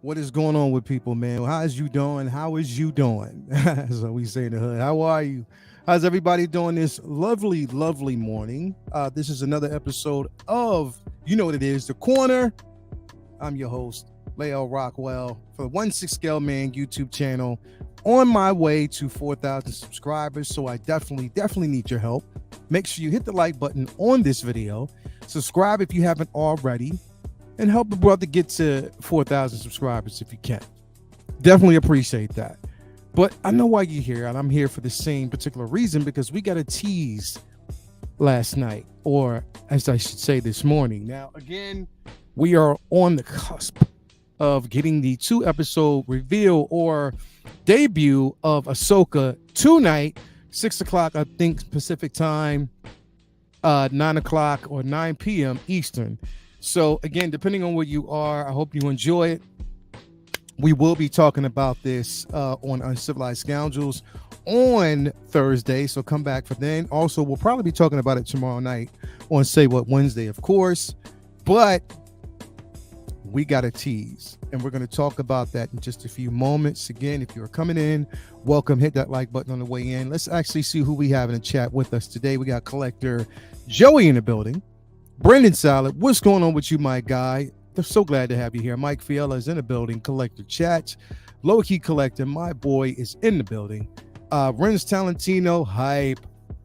What is going on with people, man? How is you doing? How is you doing? As we say in the hood. How are you? How's everybody doing this lovely, lovely morning? This is another episode of, you know what it is, The Corner. I'm your host, Leo Rockwell, for the 1-6 Scale Man YouTube channel. On my way to 4,000 subscribers, so I definitely need your help. Make sure you hit the like button on this video. Subscribe if you haven't already. And help a brother get to 4,000 subscribers if you can. Definitely appreciate that. But I know why you're here, and I'm here for the same particular reason, because we got a tease last night, or as I should say this morning. Now, again, we are on the cusp of getting the 2-episode reveal or debut of Ahsoka tonight, 6 o'clock, I think, Pacific time, 9 o'clock or 9 p.m. Eastern. So again, depending on where you are, I hope you enjoy it. We will be talking about this on Uncivilized Scoundrels on Thursday, so come back for then. Also, we'll probably be talking about it tomorrow night on Say What Wednesday, of course. But we got a tease, and we're going to talk about that in just a few moments. Again, if you're coming in, welcome. Hit that like button on the way in. Let's actually see who we have in the chat with us today. We got Collector Joey in the building. Brendan Salad, what's going on with you, my guy? I'm so glad to have you here. Mike Fiala is in the building. Collector Chat. Low Key Collector, my boy, is in the building. Renz Talentino, hype.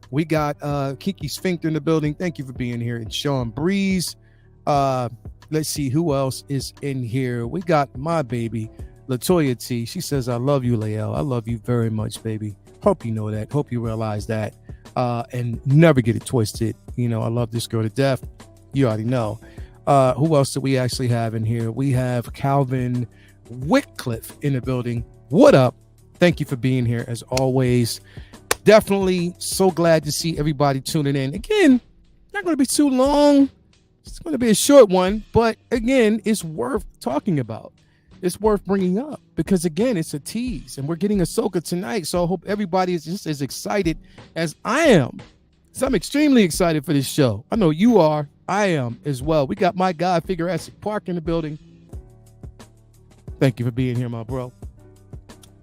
We got Kiki Sphincter in the building. Thank you for being here. And Sean Breeze. Let's see who else is in here. We got my baby, Latoya T. She says, I love you, Lael. I love you very much, baby. Hope you know that. Hope you realize that. And never get it twisted. You know, I love this girl to death. You already know. Who else do we actually have in here? We have Calvin Whitcliffe in the building. What up? Thank you for being here as always. Definitely so glad to see everybody tuning in. Again, not going to be too long. It's going to be a short one, but again, it's worth talking about. It's worth bringing up because, again, it's a tease, and we're getting Ahsoka tonight, so I hope everybody is just as excited as I am. So I'm extremely excited for this show. I know you are. I am as well. We got my guy, Figurassic Park, in the building. Thank you for being here, my bro.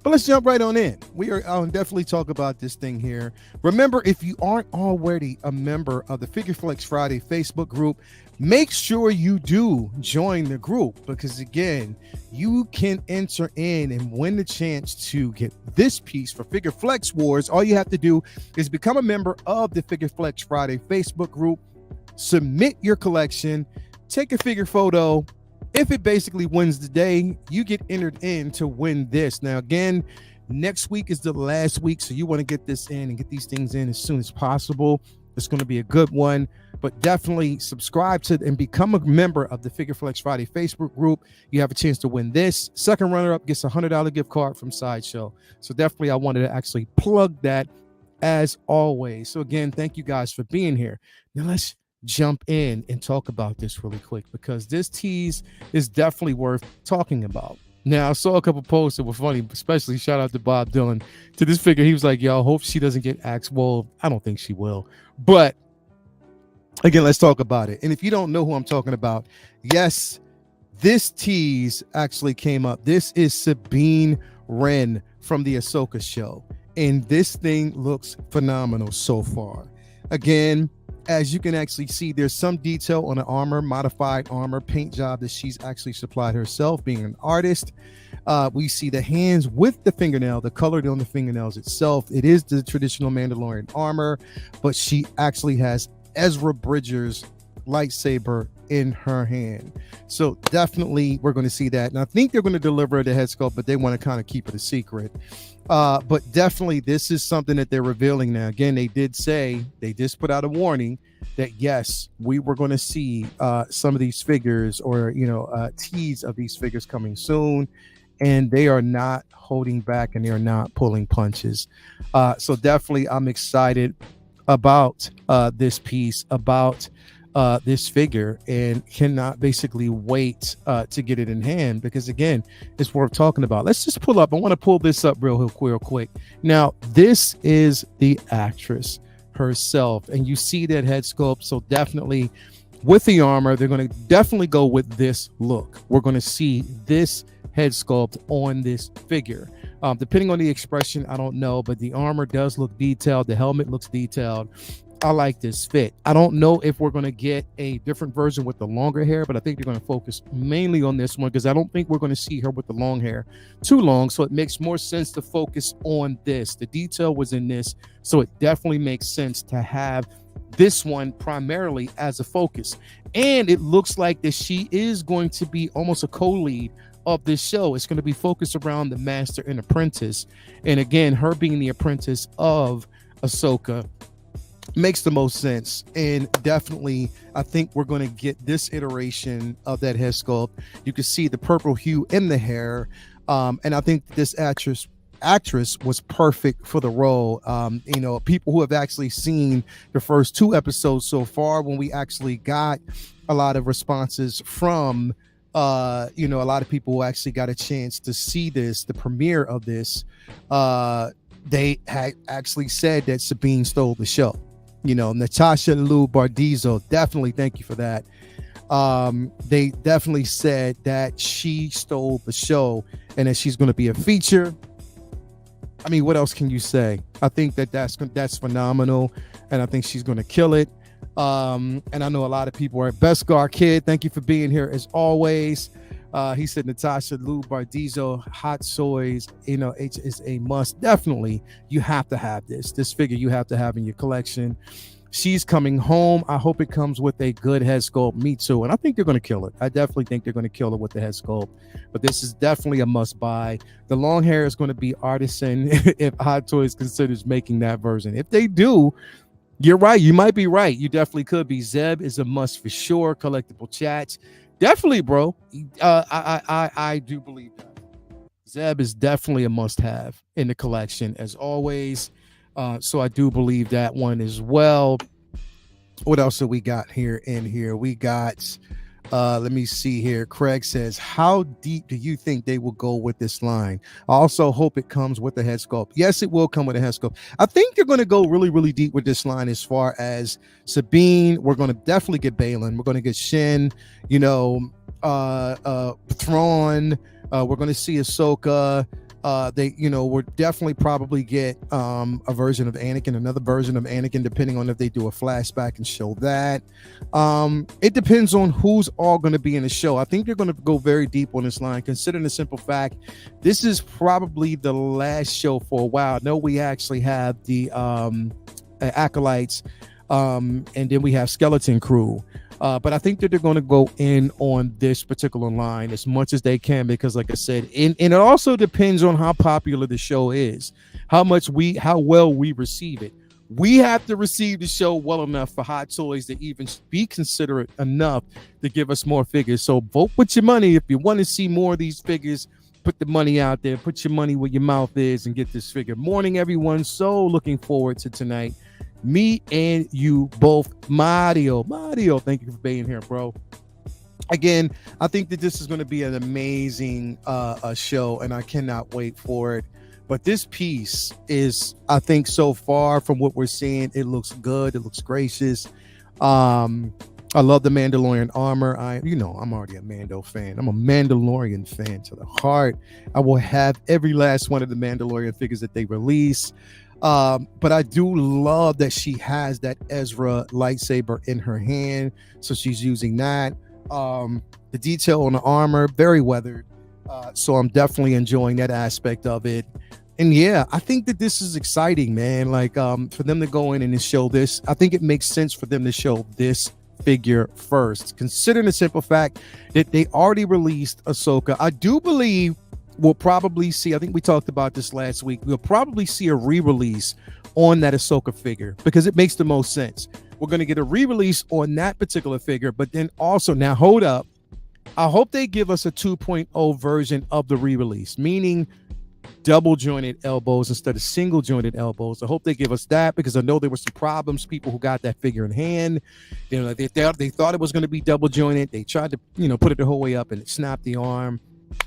But let's jump right on in. I'll definitely talk about this thing here. Remember, if you aren't already a member of the Figure Flex Friday Facebook group, make sure you do join the group, because again, you can enter in and win the chance to get this piece for Figure Flex Wars. All you have to do is become a member of the Figure Flex Friday Facebook group, submit your collection, take a figure photo. If it basically wins the day, you get entered in to win this. Now, again, next week is the last week, so you want to get this in and get these things in as soon as possible. It's going to be a good one, but definitely subscribe to and become a member of the Figure Flex Friday Facebook group. You have a chance to win this. Second runner-up gets a $100 gift card from Sideshow. So definitely I wanted to actually plug that as always. So again, thank you guys for being here. Now let's jump in and talk about this really quick, because this tease is definitely worth talking about. Now, I saw a couple posts that were funny, especially shout out to Bob Dylan to this figure. He was like, yo, I hope she doesn't get axed. Well, I don't think she will. But again, let's talk about it. And if you don't know who I'm talking about, yes, this tease actually came up. This is Sabine Wren from the Ahsoka show. And this thing looks phenomenal so far. Again, as you can actually see, there's some detail on the armor, modified armor paint job that she's actually supplied herself, being an artist. We see the hands with the fingernail, the colored on the fingernails itself. It is the traditional Mandalorian armor, but she actually has Ezra Bridger's lightsaber in her hand. So definitely we're going to see that. And I think they're going to deliver the head sculpt, but they want to kind of keep it a secret. But definitely this is something that they're revealing now. Again, they did say, they just put out a warning that yes, we were going to see some of these figures, or tease of these figures coming soon, and they are not holding back and they are not pulling punches. So definitely I'm excited about this piece, about this figure, and cannot basically wait to get it in hand, because again, it's worth talking about. Let's just pull up. I want to pull this up real quick. Now, this is the actress herself, and you see that head sculpt. So definitely with the armor, they're going to definitely go with this look. We're going to see this head sculpt on this figure. Depending on the expression, I don't know, but the armor does look detailed. The helmet looks detailed. I like this fit. I don't know if we're going to get a different version with the longer hair, but I think they're going to focus mainly on this one because I don't think we're going to see her with the long hair too long. So it makes more sense to focus on this. The detail was in this, so it definitely makes sense to have this one primarily as a focus. And it looks like that she is going to be almost a co-lead of this show. It's going to be focused around the master and apprentice. And again, her being the apprentice of Ahsoka makes the most sense. And definitely, I think we're going to get this iteration of that head sculpt. You can see the purple hue in the hair. And I think this actress was perfect for the role. People who have actually seen the first 2 episodes so far, when we actually got a lot of responses from a lot of people who actually got a chance to see this, the premiere of this, they had actually said that Sabine stole the show. Natasha Lou Bardizzo, definitely thank you for that. They definitely said that she stole the show and that she's going to be a feature. I mean, what else can you say? I think that's phenomenal, and I think she's going to kill it. And I know a lot of people are at Beskar Kid. Thank you for being here as always. He said Natasha Lou Bardizzo, hot soys, it is a must. Definitely, you have to have this figure. You have to have in your collection. She's coming home. I hope it comes with a good head sculpt. Me too. And I think they're going to kill it. I definitely think they're going to kill it with the head sculpt. But this is definitely a must buy. The long hair is going to be artisan if Hot Toys considers making that version. If they do, you're right. You might be right. You definitely could be. Zeb is a must for sure. Collectible chats. Definitely, bro. I do believe that. Zeb is definitely a must-have in the collection, as always. So I do believe that one as well. What else have we got here in here? We got, let me see here. Craig says, how deep do you think they will go with this line? I also hope it comes with a head sculpt. Yes, it will come with a head sculpt. I think they're going to go really, really deep with this line as far as Sabine. We're going to definitely get Balin. We're going to get Shin, Thrawn. We're going to see Ahsoka. We're definitely probably get a version of Anakin, another version of Anakin, depending on if they do a flashback and show that. It depends on who's all going to be in the show. I think they're going to go very deep on this line, considering the simple fact this is probably the last show for a while. No, we actually have the Acolytes, and then we have Skeleton Crew. But I think that they're going to go in on this particular line as much as they can, because like I said, and it also depends on how popular the show is, how well we receive it. We have to receive the show well enough for Hot Toys to even be considerate enough to give us more figures. So vote with your money. If you want to see more of these figures, put the money out there, put your money where your mouth is, and get this figure. Morning, everyone. So looking forward to tonight. Me and you both. Mario, thank you for being here, bro. Again, I think that this is going to be an amazing show, and I cannot wait for it. But this piece is, I think, so far from what we're seeing, it looks good. It looks gracious. I love the Mandalorian armor. I'm already a Mando fan. I'm a Mandalorian fan to the heart. I will have every last one of the Mandalorian figures that they release. But I do love that she has that Ezra lightsaber in her hand, so she's using that. The detail on the armor, very weathered, so I'm definitely enjoying that aspect of it. And yeah, I think that this is exciting, man. Like, for them to go in and show this, I think it makes sense for them to show this figure first, considering the simple fact that they already released Ahsoka. I do believe we'll probably see, I think we talked about this last week, we'll probably see a re-release on that Ahsoka figure because it makes the most sense. We're going to get a re-release on that particular figure, but then also, now hold up, I hope they give us a 2.0 version of the re-release, meaning double jointed elbows instead of single jointed elbows. I hope they give us that, because I know there were some problems. People who got that figure in hand, they thought it was going to be double jointed. They tried to put it the whole way up and it snapped the arm.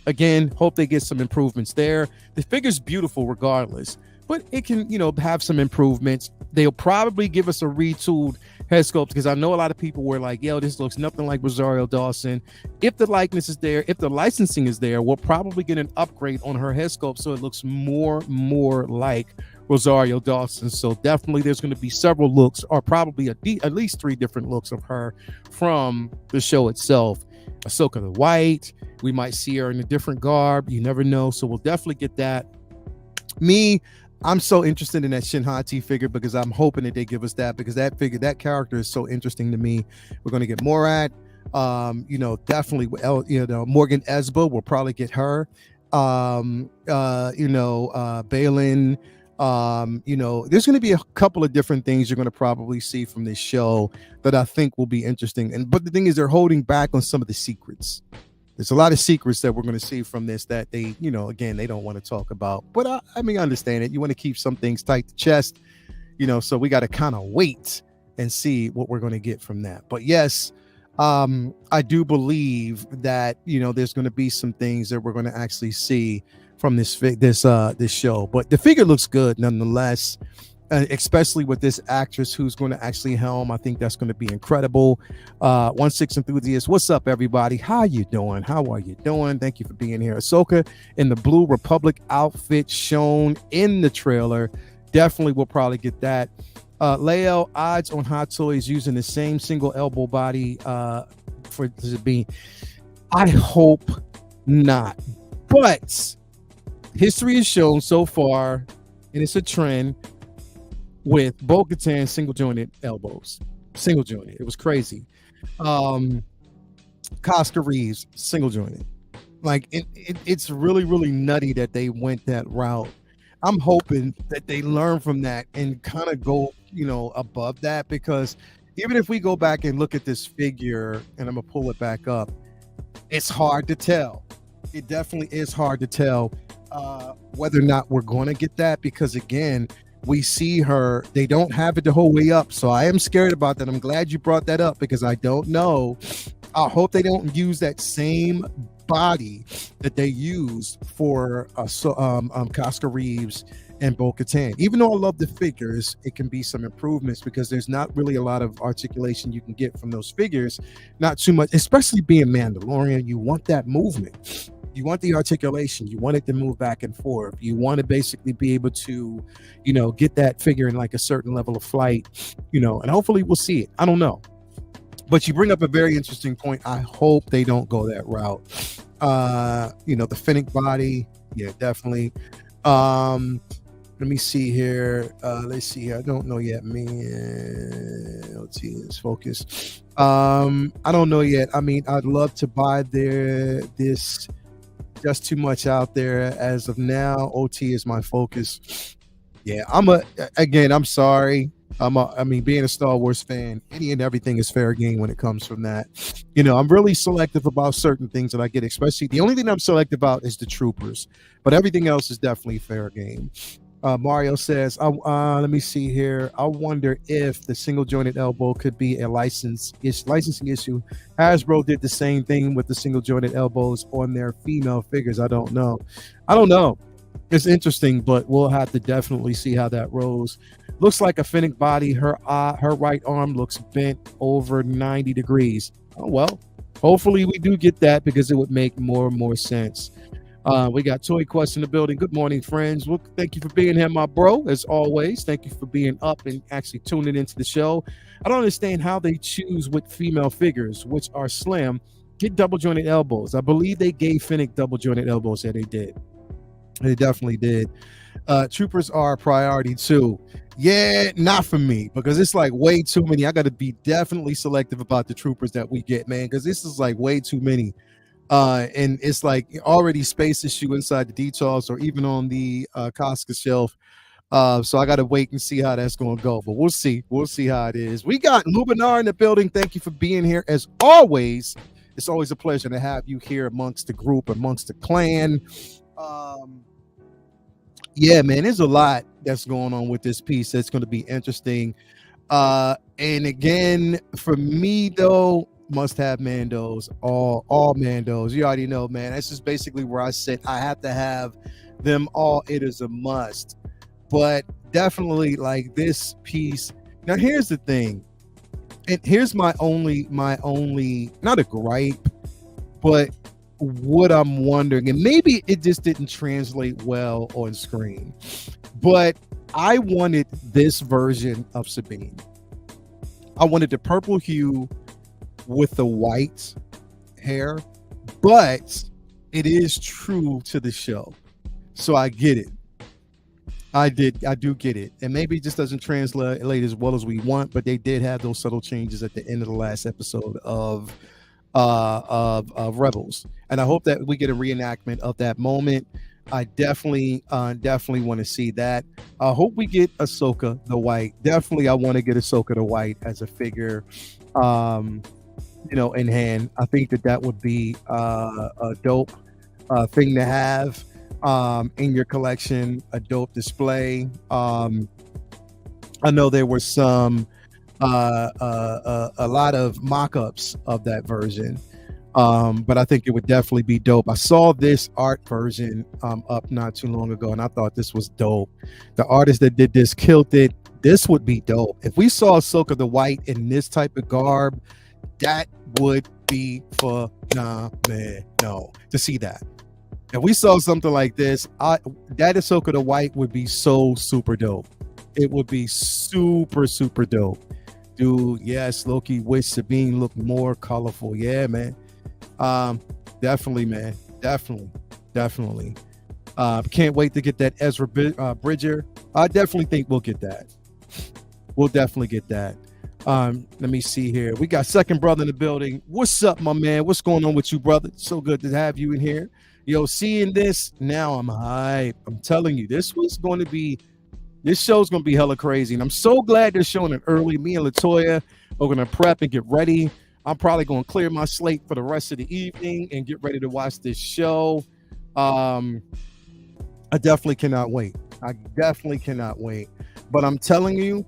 Again, hope they get some improvements there. The figure's beautiful regardless, but it can have some improvements. They'll probably give us a retooled head sculpt, because I know a lot of people were like, yo, this looks nothing like Rosario Dawson. If the likeness is there, if the licensing is there, we'll probably get an upgrade on her head sculpt so it looks more like Rosario Dawson. So definitely there's going to be several looks, or probably at least 3 different looks of her from the show itself. Ahsoka the White, we might see her in a different garb, you never know, so we'll definitely get that. I'm so interested in that Shinhati figure because I'm hoping that they give us that, because that character is so interesting to me. We're going to get Morat, definitely, Morgan Esba, we'll probably get her. Balin, there's going to be a couple of different things you're going to probably see from this show that I think will be interesting. But the thing is, they're holding back on some of the secrets. There's a lot of secrets that we're going to see from this that they, again, they don't want to talk about. But I understand it. You want to keep some things tight to chest, so we got to kind of wait and see what we're going to get from that. But yes, I do believe that, there's going to be some things that we're going to actually see from this show. But the figure looks good nonetheless. Especially with this actress who's going to actually helm. I think that's going to be incredible. 16 enthusiast, what's up, everybody? How you doing? How are you doing? Thank you for being here. Ahsoka in the Blue Republic outfit shown in the trailer. Definitely will probably get that. Lael, odds on Hot Toys using the same single elbow body for Sabine. I hope not. But history has shown so far, and it's a trend, with Bo-Katan single jointed elbows. Single jointed. It was crazy. Koska Reeves, single jointed. Like it's really, really nutty that they went that route. I'm hoping that they learn from that and kind of go, above that, because even if we go back and look at this figure, and I'm gonna pull it back up, it's hard to tell. It definitely is hard to tell whether or not we're going to get that, because again, we see her, they don't have it the whole way up. So I am scared about that. I'm glad you brought that up, because I don't know. I hope they don't use that same body that they used for Koska Reeves and Bo-Katan. Even though I love the figures, it can be some improvements, because there's not really a lot of articulation you can get from those figures. Not too much, especially being Mandalorian. You want that movement. You want the articulation. You want it to move back and forth. You want to basically be able to, get that figure in like a certain level of flight, and hopefully we'll see it. I don't know. But you bring up a very interesting point. I hope they don't go that route. The Finnick body. Yeah, definitely. Let me see here. Let's see here. I don't know yet, man. Let's see. Let's focus. I don't know yet. I mean, I'd love to buy this. Just too much out there as of now. OT is my focus. Yeah, I'm sorry. Being a Star Wars fan, any and everything is fair game when it comes from that. I'm really selective about certain things that I get, especially the only thing I'm selective about is the troopers, but everything else is definitely fair game. Mario says, let me see here. I wonder if the single jointed elbow could be a licensing issue. Hasbro did the same thing with the single jointed elbows on their female figures. I don't know. It's interesting, but we'll have to definitely see how that rolls. Looks like a Finnick body. Her right arm looks bent over 90 degrees. Oh, well, hopefully we do get that, because it would make more and more sense. We got Toy Quest in the building. Good morning, friends. Well, thank you for being here, my bro, as always. Thank you for being up and actually tuning into the show. I don't understand how they choose with female figures, which are slim, get double jointed elbows. I believe they gave Finnick double jointed elbows. Yeah, they did. They definitely did. Troopers are a priority too. Yeah, not for me, because it's like way too many. I got to be definitely selective about the troopers that we get, man, because this is like way too many. And it's like already space issue inside the details, or even on the Koska shelf. So I got to wait and see how that's going to go, but we'll see how it is. We got Lubinar in the building. Thank you for being here as always. It's always a pleasure to have you here amongst the group, amongst the clan. Yeah, man, there's a lot that's going on with this piece that's going to be interesting. And again, for me though, must have Mandos, all Mandos. You already know, man. That's just basically where I sit. I have to have them all. It is a must. But definitely, like, this piece. Now, here's the thing. And here's my only not a gripe, but what I'm wondering, and maybe it just didn't translate well on screen, but I wanted this version of Sabine. I wanted the purple hue with the white hair, but it is true to the show. So I get it. I do get it. And maybe it just doesn't translate as well as we want, but they did have those subtle changes at the end of the last episode of Rebels. And I hope that we get a reenactment of that moment. I definitely want to see that. I hope we get Ahsoka the White. Definitely, I want to get Ahsoka the White as a figure, in hand. I think that would be a dope thing to have in your collection. A dope display. I know there were some a lot of mock-ups of that version. But I think it would definitely be dope. I saw this art version up not too long ago, and I thought this was dope. The artist that did this killed it. This would be dope. If we saw Ahsoka the White in this type of garb, that would be phenomenal to see that. If we saw something like this, that Ahsoka the White would be so super dope. It would be super, super dope. Dude, yes, Loki wish Sabine looked more colorful. Yeah, man. Definitely, man. Definitely. Can't wait to get that Ezra Bridger. I definitely think we'll get that. We'll definitely get that. Let me see here. We got second brother in the building. What's up, my man? What's going on with you, brother? So good to have you in here. Yo, seeing this now, I'm hype. I'm telling you, this show's going to be hella crazy, and I'm so glad they're showing it early. Me and Latoya are going to prep and get ready. I'm probably going to clear my slate for the rest of the evening and get ready to watch this show. I definitely cannot wait. But I'm telling you,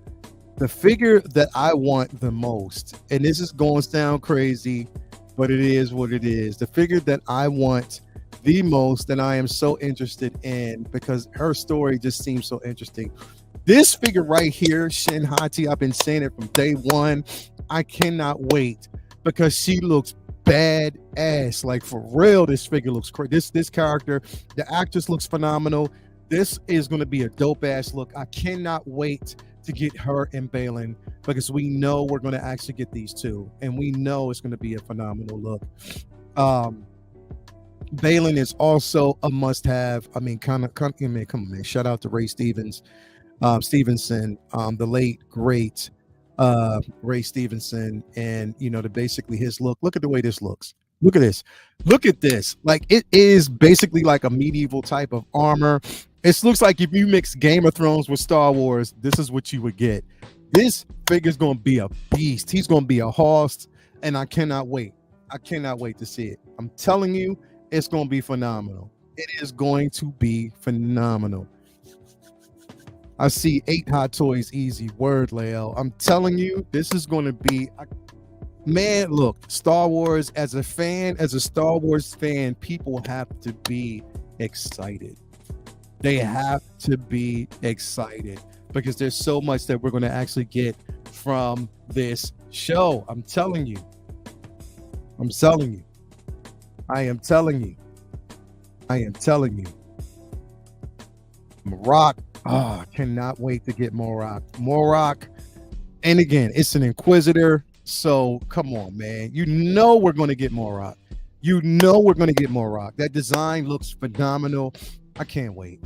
the figure that I want the most, and this is going to sound crazy, but it is what it is. The figure that I want the most, and I am so interested in, because her story just seems so interesting. This figure right here, Shin Hati, I've been saying it from day one. I cannot wait, because she looks badass. Like, for real, this figure looks crazy. This character, the actress looks phenomenal. This is going to be a dope ass look. I cannot wait to get her and Balin, because we know we're going to actually get these two, and we know it's going to be a phenomenal look. Balin is also a must-have. I mean, come on, man. Shout out to Ray Stevenson, the late great Ray Stevenson, and basically his look. Look at the way this looks. Look at this. Like, it is basically like a medieval type of armor. It looks like if you mix Game of Thrones with Star Wars, this is what you would get. This figure's gonna be a beast. He's gonna be a host, and I cannot wait. To see it. I'm telling you, it's gonna be phenomenal. It is going to be phenomenal. I see 8 Hot Toys easy. Word, Leo. I'm telling you, this is going to be, man, look, Star Wars, as a Star Wars fan, people have to be excited. They have to be excited, because there's so much that we're going to actually get from this show. I am telling you. Marok. Oh, I cannot wait to get Morok. And again, it's an Inquisitor. So come on, man. We're going to get Morok. That design looks phenomenal. I can't wait.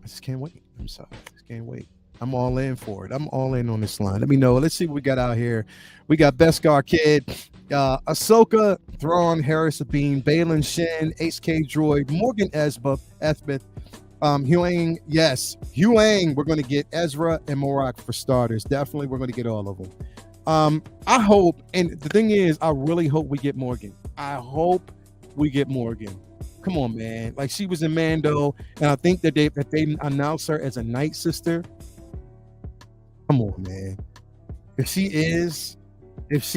I just can't wait. I'm sorry. I just can't wait. I'm all in for it. I'm all in on this line. Let me know. Let's see what we got out here. We got Beskar Kid, Ahsoka, Thrawn, Harris Sabine, Balin, Shin, HK Droid, Morgan Esbeth, Huang. Yes, Huang. We're going to get Ezra and Morok for starters. Definitely, we're going to get all of them. I hope, and the thing is, I really hope we get Morgan. Come on, man. Like, she was in Mando, and I think that they announced her as a Night Sister. Come on, man. If she is, and if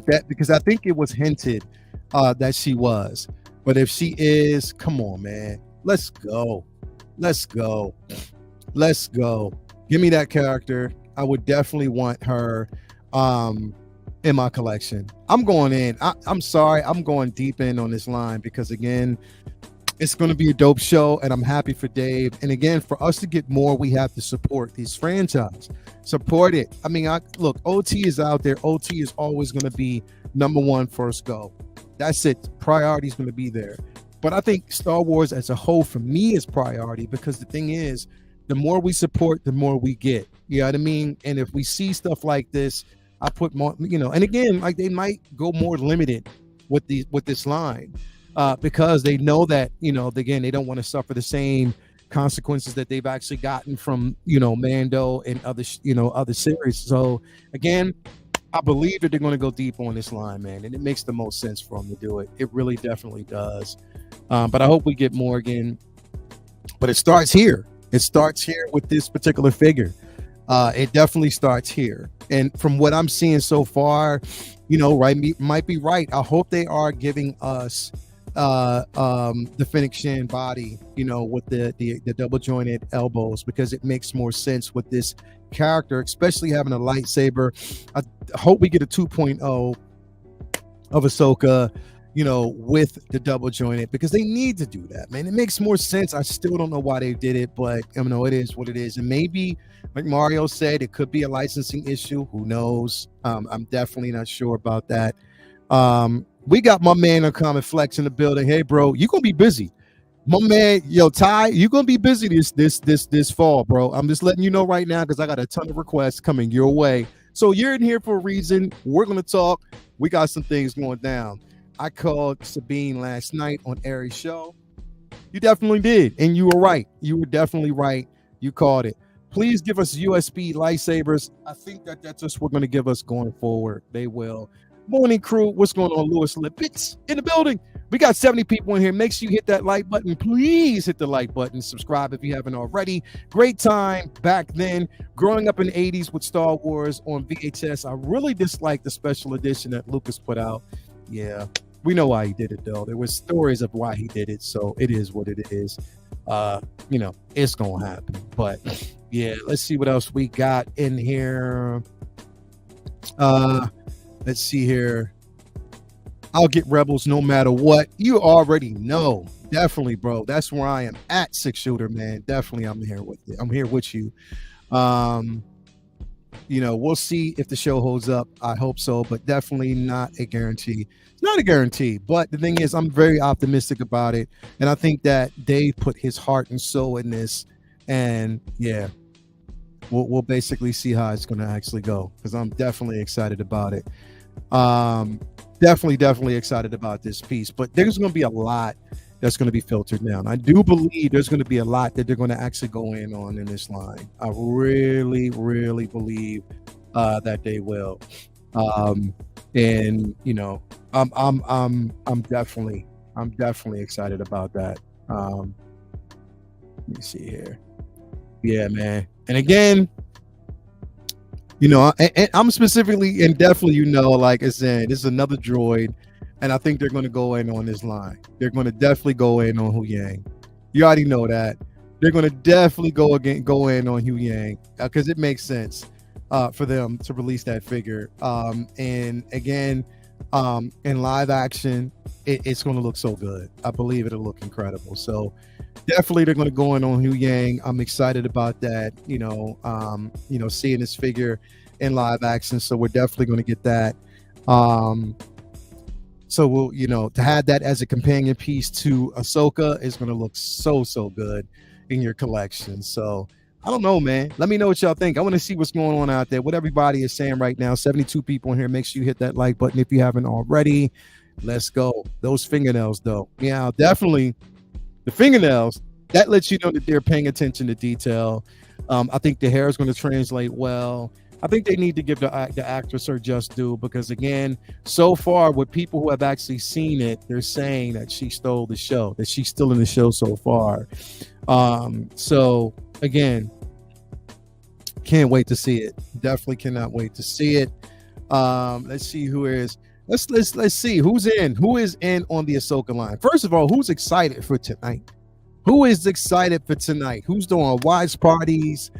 that, because I think it was hinted that she was, but if she is, come on, man. Let's go. Give me that character. I would definitely want her. um in my collection. I'm going in. I'm sorry, I'm going deep in on this line because again, it's going to be a dope show, and I'm happy for Dave. And again, for us to get more, we have to support these franchise. Support it. I mean, look, OT is out there. OT is always going to be number one, first go. That's it. Priority is going to be there. But I think Star Wars as a whole, for me, is priority because the thing is, the more we support, the more we get. You know what I mean? And if we see stuff like this, I put more, and again, like they might go more limited with this line. Because they know that, again, they don't want to suffer the same consequences that they've actually gotten from, Mando and other series. So again, I believe that they're going to go deep on this line, man, and it makes the most sense for them to do it. It really definitely does. But I hope we get more again. But it starts here. It starts here with this particular figure. It definitely starts here. And from what I'm seeing so far, might be right. I hope they are giving us the Fennec Shan body, with the double jointed elbows, because it makes more sense with this character, especially having a lightsaber. I hope we get a 2.0 of Ahsoka, with the double jointed, because they need to do that, man. It makes more sense. I still don't know why they did it, but it is what it is. And maybe, like Mario said, it could be a licensing issue. Who knows? I'm definitely not sure about that. We got my man Uncommon Flex in the building. Hey, bro, you gonna be busy. My man, Ty, you gonna be busy this fall, bro. I'm just letting you know right now because I got a ton of requests coming your way. So you're in here for a reason. We're gonna talk. We got some things going down. I called Sabine last night on Aries' show. You definitely did, and you were right. You were definitely right. You called it. Please give us USB lightsabers. I think that's just what we're gonna give us going forward. They will. Morning crew, what's going on? Lewis Lippitz in the building. We got 70 people in here. Make sure you hit that like button. Please hit the like button. Subscribe if you haven't already. Great time back then. Growing up in the 80s with Star Wars on VHS. I really disliked the special edition that Lucas put out. Yeah, we know why he did it though. There was stories of why he did it, so it is what it is. It's gonna happen. But yeah, let's see what else we got in here. Let's see here. I'll get Rebels no matter what. You already know. Definitely, bro. That's where I am at, 6-shooter, man. Definitely, I'm here with you. I'm here with you. We'll see if the show holds up. I hope so, but definitely not a guarantee. It's not a guarantee, but the thing is, I'm very optimistic about it. And I think that Dave put his heart and soul in this. And yeah, we'll basically see how it's going to actually go, because I'm definitely excited about it. Definitely excited about this piece, but there's going to be a lot that's going to be filtered down. I do believe there's going to be a lot that they're going to actually go in on in this line. I really believe that they will. And I'm definitely excited about that. Let me see here. Yeah, man. And again, and I'm specifically and definitely, like I said, this is another droid, and I think they're going to go in on this line. They're going to definitely go in on Hu Yang. You already know that. They're going to definitely go in on Hu Yang because it makes sense for them to release that figure. And again, in live action, it's going to look so good. I believe it'll look incredible. So definitely they're going to go in on Hu Yang. I'm excited about that. Seeing this figure in live action. So we're definitely going to get that. So we'll, to have that as a companion piece to Ahsoka is going to look so good in your collection. So I don't know, man. Let me know what y'all think. I want to see what's going on out there. What everybody is saying right now. 72 people in here. Make sure you hit that like button if you haven't already. Let's go. Those fingernails, though. Yeah, definitely. The fingernails, that lets you know that they're paying attention to detail. I think the hair is going to translate well. I think they need to give the actress her just due, because again, so far with people who have actually seen it, they're saying that she stole the show, that she's still in the show so far. So again, can't wait to see it. Definitely cannot wait to see it. Let's see who is. Let's see who's in. Who is in on the Ahsoka line? First of all, who's excited for tonight? Who is excited for tonight? Who's doing watch parties?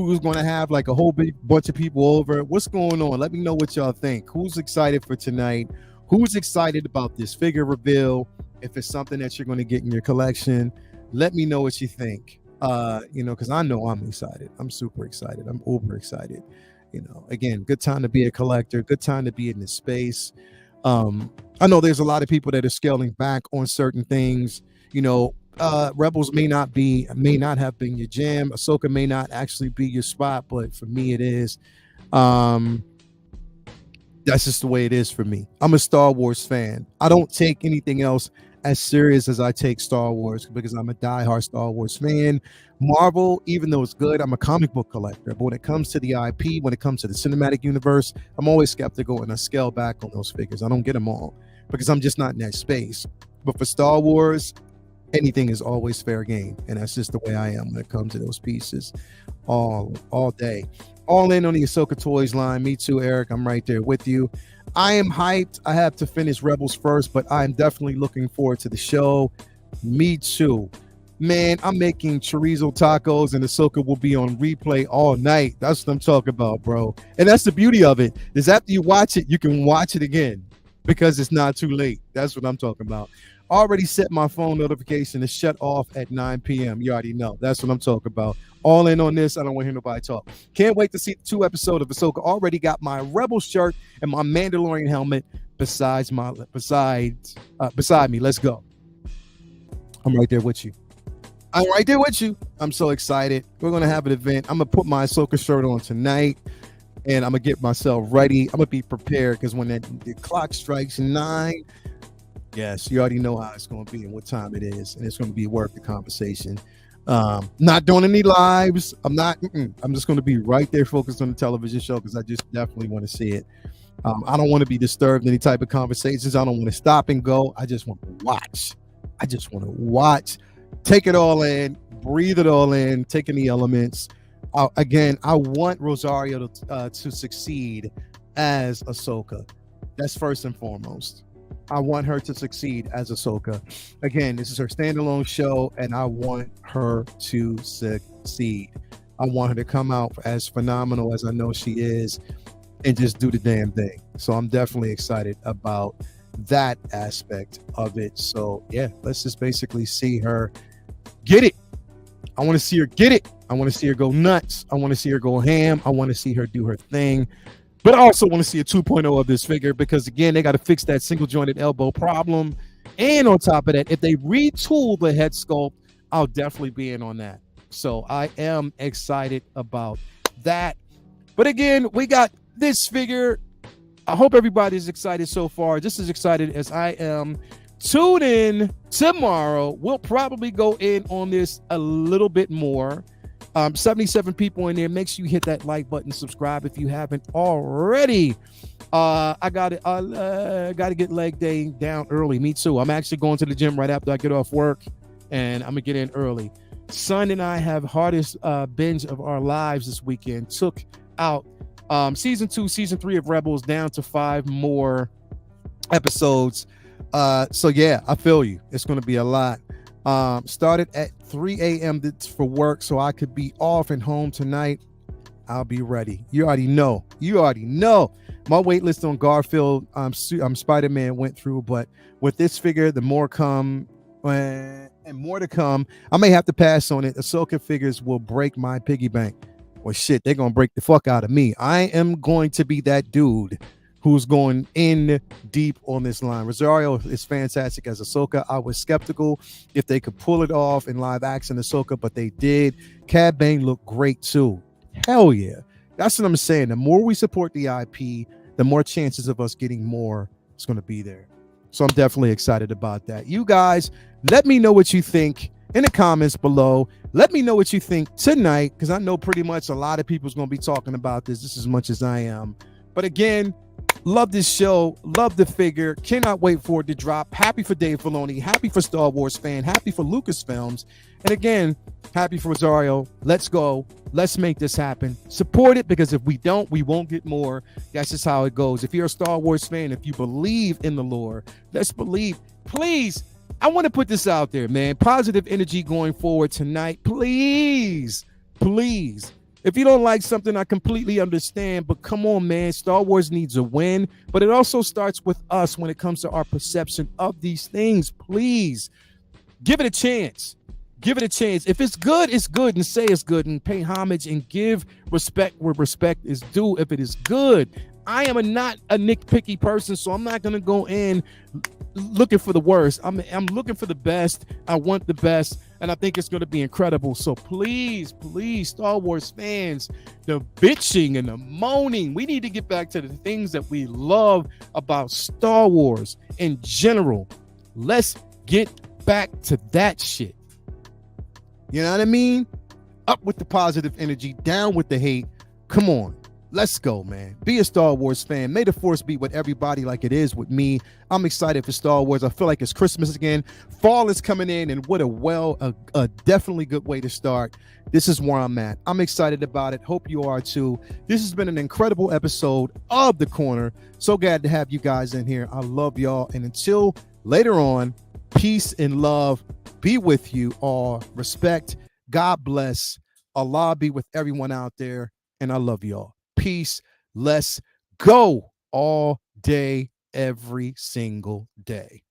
who's going to have like a whole big bunch of people over. What's going on? Let me know what y'all think. Who's excited for tonight? Who's excited about this figure reveal? If it's something that you're going to get in your collection, let me know what you think. Because I know I'm excited. I'm super excited. I'm uber excited. Again, good time to be a collector. Good time to be in this space. I know there's a lot of people that are scaling back on certain things. Rebels may not have been your jam. Ahsoka may not actually be your spot, but for me it is. That's just the way it is for me. I'm a Star Wars fan. I don't take anything else as serious as I take Star Wars because I'm a diehard Star Wars fan. Marvel, even though it's good, I'm a comic book collector. But when it comes to the IP, when it comes to the cinematic universe, I'm always skeptical and I scale back on those figures. I don't get them all because I'm just not in that space. But for Star Wars, anything is always fair game. And that's just the way I am when it comes to those pieces all day. All in on the Ahsoka Toys line. Me too, Eric. I'm right there with you. I am hyped. I have to finish Rebels first, but I'm definitely looking forward to the show. Me too. Man, I'm making chorizo tacos and Ahsoka will be on replay all night. That's what I'm talking about, bro. And that's the beauty of it, is after you watch it, you can watch it again because it's not too late. That's what I'm talking about. Already set my phone notification to shut off at 9 p.m. You already know. That's what I'm talking about. All in on this. I don't want to hear nobody talk. Can't wait to see the 2 episodes of Ahsoka. Already got my Rebel shirt and my Mandalorian helmet beside me. Let's go. I'm right there with you. I'm so excited. We're going to have an event. I'm going to put my Ahsoka shirt on tonight and I'm going to get myself ready. I'm going to be prepared because when the clock strikes 9, yes, you already know how it's going to be and what time it is, and it's going to be worth the conversation. Not doing any lives. I'm just going to be right there focused on the television show because I just definitely want to see it. I don't want to be disturbed in any type of conversations. I don't want to stop and go. I just want to watch. Take it all in, breathe it all in, take in the elements. Again, I want Rosario to succeed as Ahsoka. That's first and foremost. I want her to succeed as Ahsoka. Again, this is her standalone show, and I want her to succeed. I want her to come out as phenomenal as I know she is and just do the damn thing. So I'm definitely excited about that aspect of it. So yeah, let's just basically see her get it. I want to see her get it. I want to see her go nuts. I want to see her go ham. I want to see her do her thing. But I also want to see a 2.0 of this figure because, again, they got to fix that single-jointed elbow problem. And on top of that, if they retool the head sculpt, I'll definitely be in on that. So I am excited about that. But, again, we got this figure. I hope everybody's excited so far, just as excited as I am. Tune in tomorrow. We'll probably go in on this a little bit more. 77 people in there. Make sure you hit that like button, subscribe if you haven't already. I gotta get leg day down early. Me too. I'm actually going to the gym right after I get off work, and I'm gonna get in early. Son and I have hardest binge of our lives this weekend. Took out season 2, season 3 of Rebels down to 5 more episodes. So yeah, I feel you. It's gonna be a lot. Started at 3 a.m. for work so I could be off and home tonight. I'll be ready. You already know. My wait list on Garfield, Spider-Man went through, but with this figure, the more come and more to come. I may have to pass on it. Ahsoka figures will break my piggy bank. Well, shit, they're gonna break the fuck out of me. I am going to be that dude who's going in deep on this line. Rosario is fantastic as Ahsoka. I was skeptical if they could pull it off in live action Ahsoka, but they did. Cad Bane looked great too. Hell yeah. That's what I'm saying. The more we support the IP, the more chances of us getting more is going to be there. So I'm definitely excited about that. You guys, let me know what you think in the comments below. Let me know what you think tonight, because I know pretty much a lot of people's going to be talking about this just as much as I am. But again, love this show, love the figure, cannot wait for it to drop. Happy for Dave Filoni, happy for Star Wars fan, happy for Lucasfilms, and again, happy for Rosario. Let's go, let's make this happen. Support it, because if we don't, we won't get more. That's just how it goes. If you're a Star Wars fan, if you believe in the lore, let's believe. Please, I want to put this out there, man. Positive energy going forward tonight. Please If you don't like something, I completely understand. But come on, man. Star Wars needs a win. But it also starts with us when it comes to our perception of these things. Please give it a chance. Give it a chance. If it's good, it's good, and say it's good, and pay homage and give respect where respect is due. If it is good, I am not a nitpicky person, so I'm not gonna go in looking for the worst. I'm looking for the best. I want the best, and I think it's going to be incredible. So please, Star Wars fans, the bitching and the moaning, we need to get back to the things that we love about Star Wars in general. Let's get back to that shit. You know what I mean? Up with the positive energy, down with the hate. Come on. Let's go, man. Be a Star Wars fan. May the Force be with everybody like it is with me. I'm excited for Star Wars. I feel like it's Christmas again. Fall is coming in, and what a definitely good way to start. This is where I'm at. I'm excited about it. Hope you are too. This has been an incredible episode of The Corner. So glad to have you guys in here. I love y'all. And until later on, peace and love be with you all. Respect. God bless. Allah be with everyone out there. And I love y'all. Peace. Let's go all day, every single day.